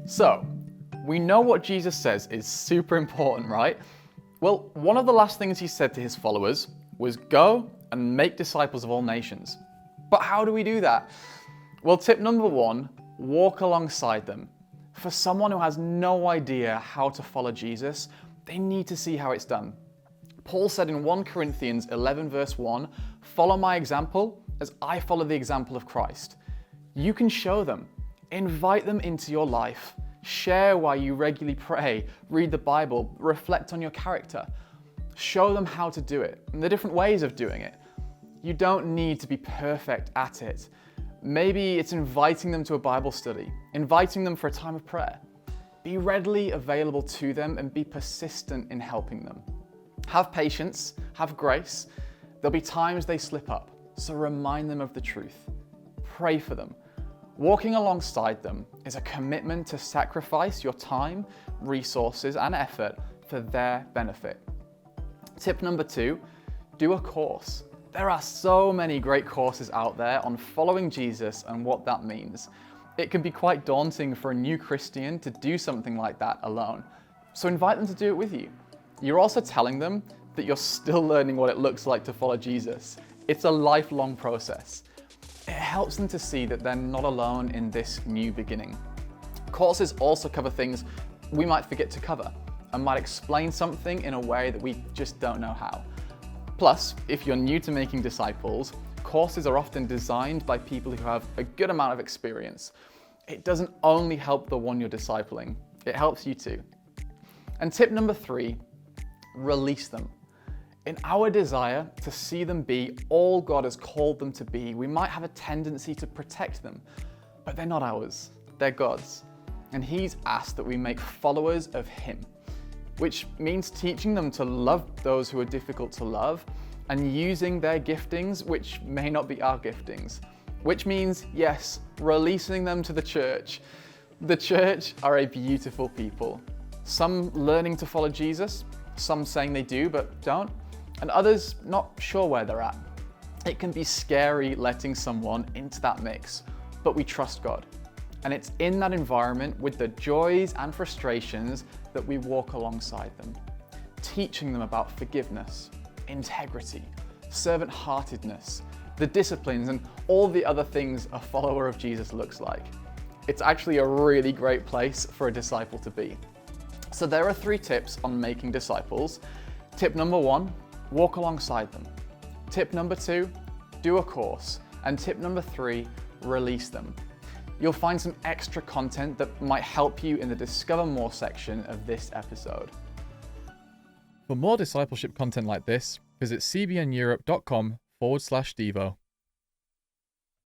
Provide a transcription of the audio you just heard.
So, we know what Jesus says is super important, right? Well, one of the last things he said to his followers was go and make disciples of all nations. But how do we do that? Well, tip number one, walk alongside them. For someone who has no idea how to follow Jesus, they need to see how it's done. Paul said in 1 Corinthians 11 verse 1, follow my example as I follow the example of Christ. You can show them, invite them into your life, share why you regularly pray, read the Bible, reflect on your character. Show them how to do it and the different ways of doing it. You don't need to be perfect at it. Maybe it's inviting them to a Bible study, inviting them for a time of prayer. Be readily available to them and be persistent in helping them. Have patience, have grace. There'll be times they slip up, so remind them of the truth. Pray for them. Walking alongside them is a commitment to sacrifice your time, resources, and effort for their benefit. Tip number two, do a course. There are so many great courses out there on following Jesus and what that means. It can be quite daunting for a new Christian to do something like that alone. So invite them to do it with you. You're also telling them that you're still learning what it looks like to follow Jesus. It's a lifelong process. It helps them to see that they're not alone in this new beginning. Courses also cover things we might forget to cover and might explain something in a way that we just don't know how. Plus, if you're new to making disciples, courses are often designed by people who have a good amount of experience. It doesn't only help the one you're discipling, it helps you too. And tip number three, release them. In our desire to see them be all God has called them to be, we might have a tendency to protect them, but they're not ours, they're God's. And He's asked that we make followers of Him, which means teaching them to love those who are difficult to love and using their giftings, which may not be our giftings, which means, yes, releasing them to the church. The church are a beautiful people. Some learning to follow Jesus, some saying they do but don't, and others not sure where they're at. It can be scary letting someone into that mix, but we trust God. And it's in that environment with the joys and frustrations that we walk alongside them, teaching them about forgiveness, integrity, servant-heartedness, the disciplines, and all the other things a follower of Jesus looks like. It's actually a really great place for a disciple to be. So there are 3 tips on making disciples. Tip number 1, walk alongside them. Tip number 2, do a course. And tip number 3, release them. You'll find some extra content that might help you in the Discover More section of this episode. For more discipleship content like this, visit cbneurope.com/Devo.